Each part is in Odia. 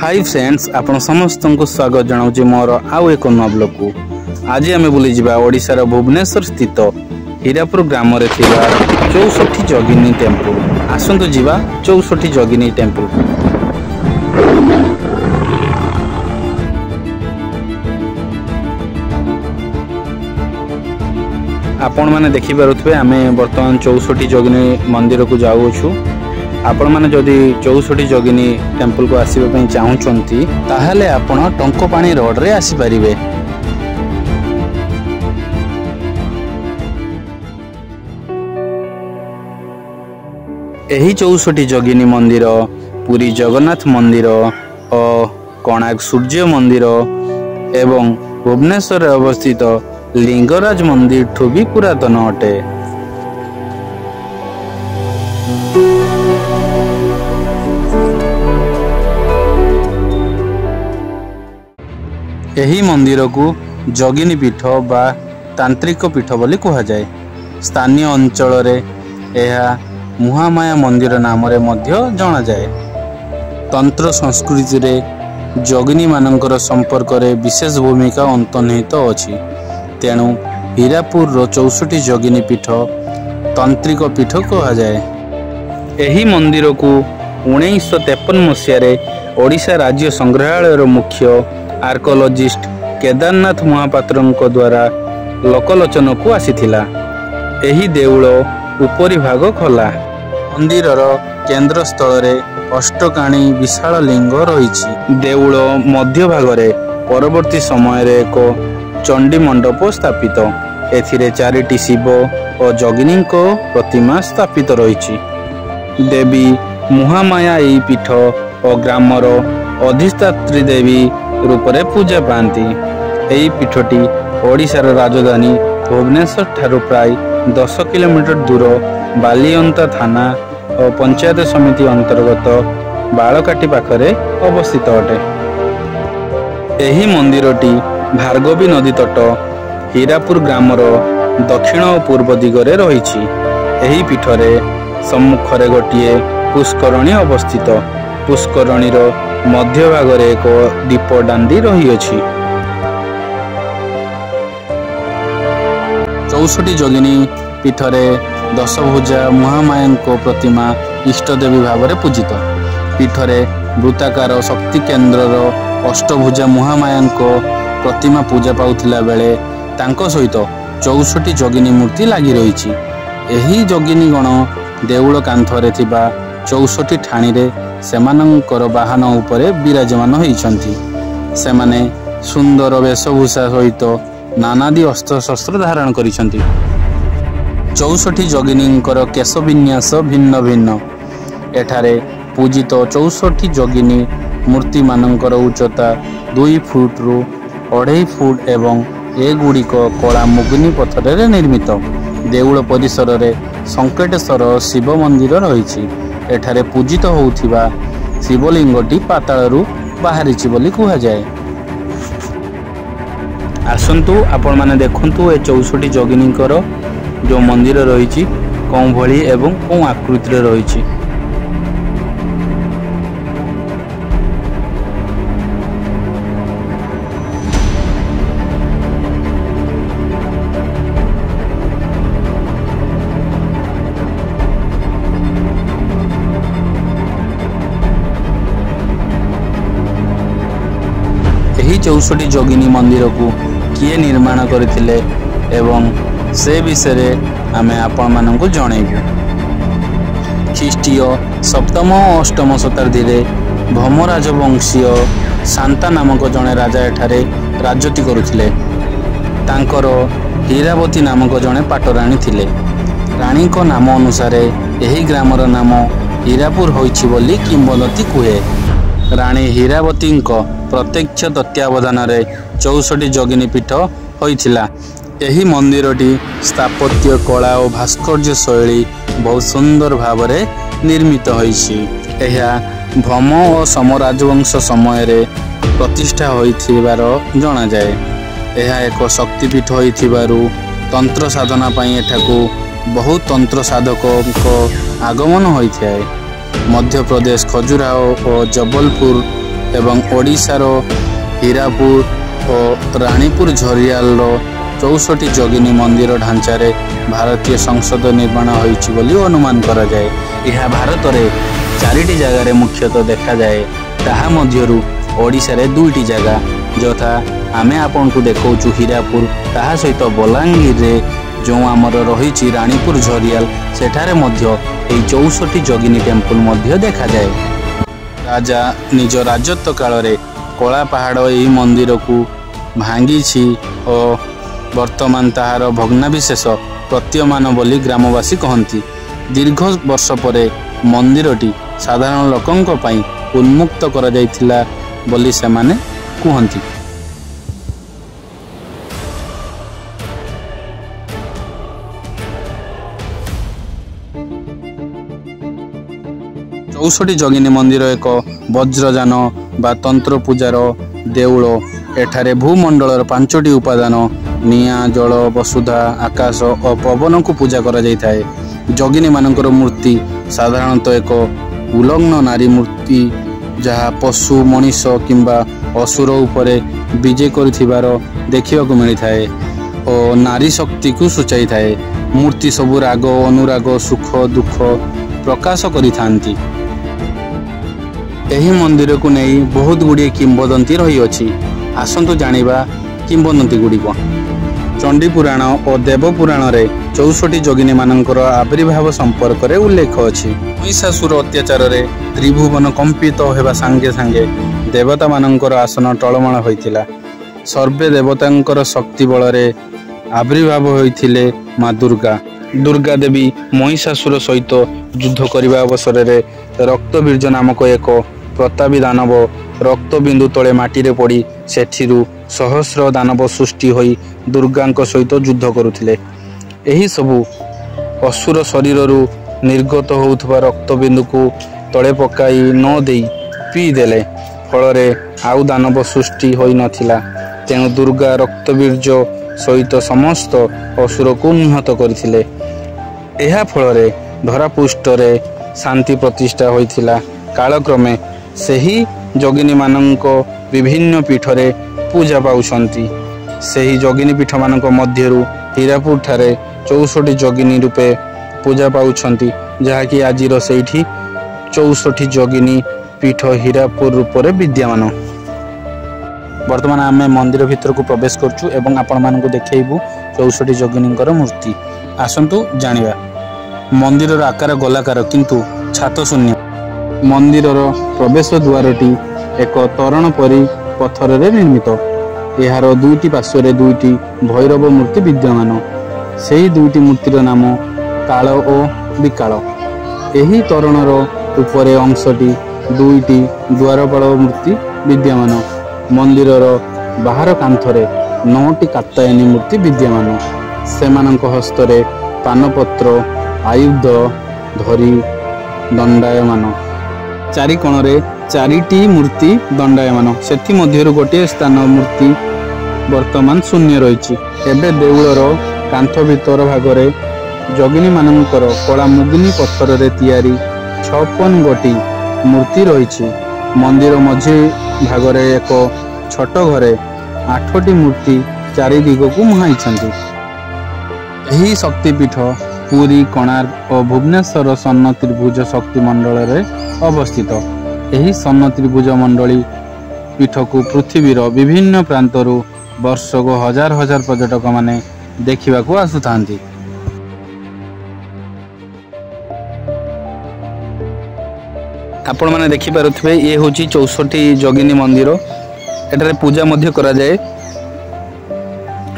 हाई फ्रेंड्स आपण समस्त को स्वागत जनाऊँ मोर आउ एक नूआ ब्लॉग को। आज आम बुली जावा ओडिशार भुवनेश्वर स्थित हीरापुर ग्राम रे थिबा 64 जोगिनी टेम्पल। आसंतु जीवा 64 जोगिनी टेम्पल। आपण माने देखि पारुथबे आमे वर्तमान 64 जोगिनी मंदिर को जाउछु। आपण माने जदि 64 जोगिनी टेम्पल को आसीबे पई चाहुचंती ताहाले आपण टंकोपाणी रोड रे आसी परिबे। एही 64 जोगिनी मंदिर पुरी जगन्नाथ मंदिर और कोणार्क सूर्य मंदिर एवं भुवनेश्वर अवस्थित लिंगराज मंदिर ठू भी पुरातन अटे। एही मंदिर को जोगिनी पीठ बा तांत्रिक पीठ बोली कहा जाए। स्थानीय अंचल रे एहा मुहामाया मंदिर नाम रे मध्य जाना जाए। तंत्र संस्कृति रे जोगिनी मानकर संपर्क रे विशेष भूमिका अंतर्निहित अछि। तेणु हीरापुर रो 64 जोगिनी पीठ तांत्रिक पीठ कहा जाए। एही मंदिर को 1953 मसीह रे ओडिशा राज्य संग्रहालय रो मुख्य आर्कोलॉजिस्ट केदारनाथ महापात्र द्वारा लोकलोचन को आसीथिला। एही देउल उपरी भाग खोला। मंदिर केन्द्र स्थल रे अष्टकाणी विशाल लिंग रही। देउल मध्य भाग रे परवर्ती समय रे एक चंडी मंडप स्थापित। एथिरे 4टी शिव और जोगिनी को प्रतिमा स्थापित रही। देवी मुहामाया एही पीठ और ग्रामर अधिष्ठात्री देवी रूप रे पूजा पाती। एही पीठटी ओडिशार राजधानी भुवनेश्वर ठारू प्राय 10 किलोमीटर दूर बालियंता थाना और पंचायत समिति अंतर्गत बालकाटी पाखरे अवस्थित अटे। एही मंदिरटी भार्गवी नदी तट हीरापुर ग्रामर दक्षिण और पूर्व दिगरे रही। एही पीठरे सम्मुखरे गोटिए पुष्करणी अवस्थित। पुष्करणीर मध्य भाग रे एक दीप दांडी रही अछि। 64 जोगिनी पीठरे दशभुजा मुहामायन को प्रतिमा इष्टदेवी भाव में पूजित। पीठरे वृत्ताकार शक्ति केन्द्र अष्टभुजा मुहामायन को प्रतिमा पूजा पाउथिला बेले तांको सहित 64 जोगिनी मूर्ति लगी रही। एही जोगिनी गण देउल कांथरे थिबा 64 ठाणी रे सेमानंकर वाहन उपरे विराजमान होइछंती। सेमाने सुंदर वेशभूषा सहित नानादी अस्त्र शस्त्र धारण करिछंती। 64 जोगिनींकर केश विन्यास भिन्न भिन्न। एठारे पूजित 64 जोगिनी मूर्ति मानंकर उच्चता 2 फुट रु 2.5 फुट एवं एगुड़िक कला मुगुनी पत्थर रे निर्मित। देउल परिसर रे संकेटेश्वर शिव मंदिर रही। एठारे पूजित होउथिबा शिवलिंगटी पाताळरू बाहरिछि बोली कहा जाए। आसंतु आपण माने देखंतु ए 64 जोगिनीकर जो मंदिर रही कौं भली एवं कौं आकृति रही। एही 64 जोगिनी मंदिर को किए निर्माण करथिले एवं से विषय आमे आपण मानकु जणैबु। ख्रीष्टीय 7म और 8म शताब्दी रे भौम राजवंशीय शांता नामक जणे राजा एठारे राजती करुथिले। तांकर हीरावती नामक जणे पाटराणी थिले। रानी को नाम अनुसार एही ग्रामर नाम हीरापुर होइछि बोली किंवदंती कुहे। रानी हीरावती प्रत्यक्ष तत्वावधान रे 64 जोगिनी पीठ होइथिला। एही मंदिरटी स्थापत्य कला और भास्कर्य शैली बहुत सुंदर भाव रे निर्मित होइछि। एहा भौम और समराजवंश समय रे प्रतिष्ठा होइथिबार जणा जाए। एहा एक शक्तिपीठ होइथिबारु तंत्र साधना पई एठाकू बहुत तंत्र साधकों आगमन होइथाय। मध्य प्रदेश खजुराहो और जबलपुर ଏବଂ ଓଡ଼ିଶାର ହୀରାପୁର ଓ ରାଣୀପୁର ଝରିଆଲର 64 ଯୋଗିନୀ ମନ୍ଦିର ଢାଞ୍ଚାରେ ଭାରତୀୟ ସଂସଦ ନିର୍ମାଣ ହୋଇଛି ବୋଲି ଅନୁମାନ କରାଯାଏ। ଏହା ଭାରତରେ 4ଟି ଜାଗାରେ ମୁଖ୍ୟତଃ ଦେଖାଯାଏ। ତାହା ମଧ୍ୟରୁ ଓଡ଼ିଶାରେ 2ଟି ଜାଗା, ଯଥା ଆମେ ଆପଣଙ୍କୁ ଦେଖାଉଛୁ ହୀରାପୁର, ତାହା ସହିତ ବଲାଙ୍ଗୀରରେ ଯେଉଁ ଆମର ରହିଛି ରାଣୀପୁର ଝରିଆଲ, ସେଠାରେ ମଧ୍ୟ ଏହି 64 ଯୋଗିନୀ ଟେମ୍ପଲ ମଧ୍ୟ ଦେଖାଯାଏ। ରାଜା ନିଜ ରାଜତ୍ୱ କାଳରେ କଳା ପାହାଡ଼ ଏହି ମନ୍ଦିରକୁ ଭାଙ୍ଗିଛି ଓ ବର୍ତ୍ତମାନ ତାହାର ଭଗ୍ନାବିଶେଷ ପ୍ରତୀୟମାନ ବୋଲି ଗ୍ରାମବାସୀ କହନ୍ତି। ଦୀର୍ଘ ବର୍ଷ ପରେ ମନ୍ଦିରଟି ସାଧାରଣ ଲୋକଙ୍କ ପାଇଁ ଉନ୍ମୁକ୍ତ କରାଯାଇଥିଲା ବୋଲି ସେମାନେ କୁହନ୍ତି। ଚଉଷଠି ଯୋଗିନୀ ମନ୍ଦିର ଏକ ବଜ୍ରଯାନ ବା ତନ୍ତ୍ର ପୂଜାର ଦେଉଳ। ଏଠାରେ ଭୂମଣ୍ଡଳର 5ଟି ଉପାଦାନ ନିଆଁ, ଜଳ, ବସୁଧା, ଆକାଶ ଓ ପବନକୁ ପୂଜା କରାଯାଇଥାଏ। ଯୋଗିନୀମାନଙ୍କର ମୂର୍ତ୍ତି ସାଧାରଣତଃ ଏକ ଉଲଗ୍ନ ନାରୀ ମୂର୍ତ୍ତି, ଯାହା ପଶୁ, ମଣିଷ କିମ୍ବା ଅସୁର ଉପରେ ବିଜେ କରୁଥିବାର ଦେଖିବାକୁ ମିଳିଥାଏ ଓ ନାରୀ ଶକ୍ତିକୁ ସୂଚାଇଥାଏ। ମୂର୍ତ୍ତି ସବୁ ରାଗ, ଅନୁରାଗ, ସୁଖ, ଦୁଃଖ ପ୍ରକାଶ କରିଥାନ୍ତି। ଏହି ମନ୍ଦିରକୁ ନେଇ ବହୁତ ଗୁଡ଼ିଏ କିମ୍ବଦନ୍ତୀ ରହିଅଛି। ଆସନ୍ତୁ ଜାଣିବା କିମ୍ବଦନ୍ତୀ ଗୁଡ଼ିକ। ଚଣ୍ଡୀ ପୁରାଣ ଓ ଦେବ ପୁରାଣରେ 64 ଯୋଗିନୀମାନଙ୍କର ଆବିର୍ଭାବ ସମ୍ପର୍କରେ ଉଲ୍ଲେଖ ଅଛି। ମହିଷାସୁର ଅତ୍ୟାଚାରରେ ତ୍ରିଭୁବନ କମ୍ପିତ ହେବା ସାଙ୍ଗେ ସାଙ୍ଗେ ଦେବତାମାନଙ୍କର ଆସନ ଟଳମଳ ହୋଇଥିଲା। ସର୍ବେ ଦେବତାଙ୍କର ଶକ୍ତି ବଳରେ ଆବିର୍ଭାବ ହୋଇଥିଲେ ମା ଦୁର୍ଗା। ଦୁର୍ଗା ଦେବୀ ମହିଷାସୁର ସହିତ ଯୁଦ୍ଧ କରିବା ଅବସରରେ ରକ୍ତବୀର୍ଯ୍ୟ ନାମକ ଏକ ପ୍ରତାପୀ ଦାନବ ରକ୍ତ ବିନ୍ଦୁ ତଳେ ମାଟିରେ ପଡ଼ି ସେଠିରୁ ସହସ୍ର ଦାନବ ସୃଷ୍ଟି ହୋଇ ଦୁର୍ଗାଙ୍କ ସହିତ ଯୁଦ୍ଧ କରୁଥିଲେ। ଏହି ସବୁ ଅସୁର ଶରୀରରୁ ନିର୍ଗତ ହେଉଥିବା ରକ୍ତବିନ୍ଦୁକୁ ତଳେ ପକାଇ ନ ଦେଇ ପିଇଦେଲେ। ଫଳରେ ଆଉ ଦାନବ ସୃଷ୍ଟି ହୋଇନଥିଲା। ତେଣୁ ଦୁର୍ଗା ରକ୍ତବୀର୍ଯ୍ୟ ସହିତ ସମସ୍ତ ଅସୁରକୁ ନିହତ କରିଥିଲେ। ଏହା ଫଳରେ ଧରାପୃଷ୍ଠରେ ଶାନ୍ତି ପ୍ରତିଷ୍ଠା ହୋଇଥିଲା। କାଳକ୍ରମେ ସେହି ଯୋଗିନୀମାନଙ୍କ ବିଭିନ୍ନ ପୀଠରେ ପୂଜା ପାଉଛନ୍ତି। ସେହି ଯୋଗିନୀ ପୀଠମାନଙ୍କ ମଧ୍ୟରୁ ହୀରାପୁର ଠାରେ 64 ଯୋଗିନୀ ରୂପେ ପୂଜା ପାଉଛନ୍ତି, ଯାହାକି ଆଜିର ସେଇଠି 64 ଯୋଗିନୀ ପୀଠ ହୀରାପୁର ରୂପରେ ବିଦ୍ୟମାନ। ବର୍ତ୍ତମାନ ଆମେ ମନ୍ଦିର ଭିତରକୁ ପ୍ରବେଶ କରୁଛୁ ଏବଂ ଆପଣମାନଙ୍କୁ ଦେଖାଇବୁ 64 ଯୋଗିନୀଙ୍କର ମୂର୍ତ୍ତି। ଆସନ୍ତୁ ଜାଣିବା। ମନ୍ଦିରର ଆକାର ଗୋଲାକାର କିନ୍ତୁ ଛାତ ଶୂନ୍ୟ। ମନ୍ଦିରର ପ୍ରବେଶ ଦ୍ୱାରଟି ଏକ ତୋରଣ ପରି ପଥରରେ ନିର୍ମିତ। ଏହାର 2ଟି ପାର୍ଶ୍ୱରେ 2ଟି ଭୈରବ ମୂର୍ତ୍ତି ବିଦ୍ୟମାନ। ସେହି 2ଟି ମୂର୍ତ୍ତିର ନାମ କାଳ ଓ ବିକାଳ। ଏହି ତୋରଣର ଉପରେ ଅଂଶଟି 2ଟି ଦ୍ୱାରପାଳ ମୂର୍ତ୍ତି ବିଦ୍ୟମାନ। ମନ୍ଦିରର ବାହାର କାନ୍ଥରେ 9ଟି କାତ୍ୟାୟନୀ ମୂର୍ତ୍ତି ବିଦ୍ୟମାନ। ସେମାନଙ୍କ ହସ୍ତରେ ପାନପତ୍ର ଆୟୁଧ ଧରି ଦଣ୍ଡାୟମାନ। ଚାରିକୋଣରେ 4ଟି ମୂର୍ତ୍ତି ଦଣ୍ଡାୟମାନ। ସେଥିମଧ୍ୟରୁ ଗୋଟିଏ ସ୍ଥାନ ମୂର୍ତ୍ତି ବର୍ତ୍ତମାନ ଶୂନ୍ୟ ରହିଛି। ଏବେ ଦେଉଳର କାନ୍ଥ ଭିତର ଭାଗରେ ଯୋଗିନୀମାନଙ୍କର କଳା ମୁଗୁନି ପଥରରେ ତିଆରି 56 ଗୋଟି ମୂର୍ତ୍ତି ରହିଛି। ମନ୍ଦିର ମଝି ଭାଗରେ ଏକ ଛୋଟ ଘରେ 8ଟି ମୂର୍ତ୍ତି ଚାରି ଦିଗକୁ ମୁହାଁଇଛନ୍ତି। ଏହି ଶକ୍ତିପୀଠ ପୁରୀ, କୋଣାର୍କ ଓ ଭୁବନେଶ୍ୱର ସ୍ୱର୍ଣ୍ଣ ତ୍ରିଭୁଜ ଶକ୍ତି ମଣ୍ଡଳରେ ଅବସ୍ଥିତ। ଏହି ସ୍ୱର୍ଣ୍ଣ ତ୍ରିଭୁଜ ମଣ୍ଡଳୀ ପୀଠକୁ ପୃଥିବୀର ବିଭିନ୍ନ ପ୍ରାନ୍ତରୁ ବର୍ଷକୁ ହଜାର ହଜାର ପର୍ଯ୍ୟଟକମାନେ ଦେଖିବାକୁ ଆସୁଥାନ୍ତି। ଆପଣମାନେ ଦେଖିପାରୁଥିବେ, ଇଏ ହେଉଛି 64 ଯୋଗିନୀ ମନ୍ଦିର। ଏଠାରେ ପୂଜା ମଧ୍ୟ କରାଯାଏ।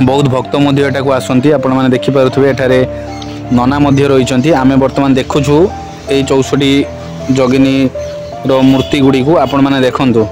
ବହୁତ ଭକ୍ତ ମଧ୍ୟ ଏଠାକୁ ଆସନ୍ତି। ଆପଣମାନେ ଦେଖିପାରୁଥିବେ ଏଠାରେ ନନା ମଧ୍ୟ ରହିଛନ୍ତି। ଆମେ ବର୍ତ୍ତମାନ ଦେଖୁଛୁ ଏଇ 64 ଯୋଗିନୀର ମୂର୍ତ୍ତି ଗୁଡ଼ିକୁ। ଆପଣମାନେ ଦେଖନ୍ତୁ।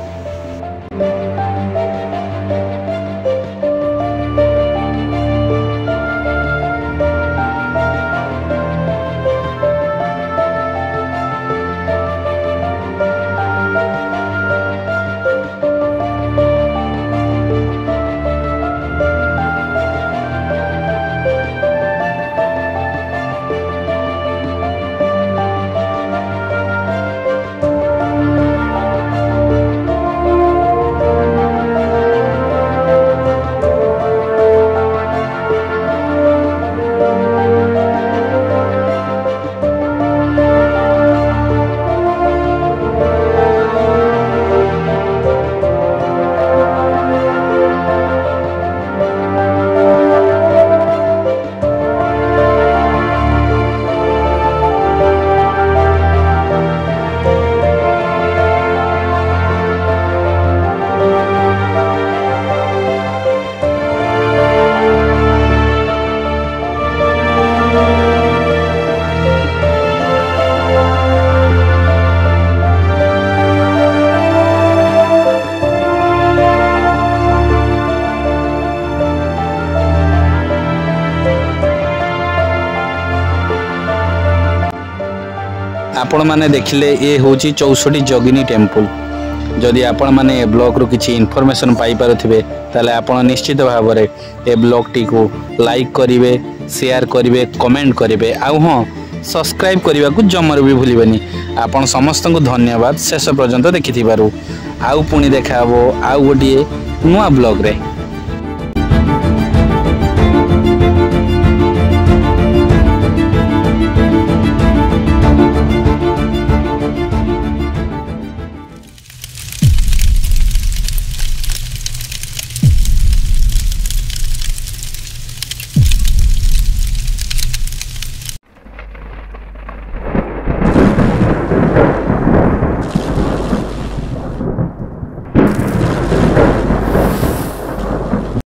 आपण माने देखिले ये होची 64 जोगिनी टेम्पल। जदि आपण माने ए ब्लॉग रो किछि इन्फॉर्मेशन पाई पारुथिबे ताले आपण निश्चित भाव में ए ब्लॉग टी को लाइक करिवे, शेयर करिवे, कमेंट करिवे आ हां सब्सक्राइब करने को जमर भी भूलिबेनी। आपण समस्त को धन्यवाद शेष पर्यंत देखिथिबारु। आउ पुणी देखा आउ गोटे नुआ ब्लॉग रे।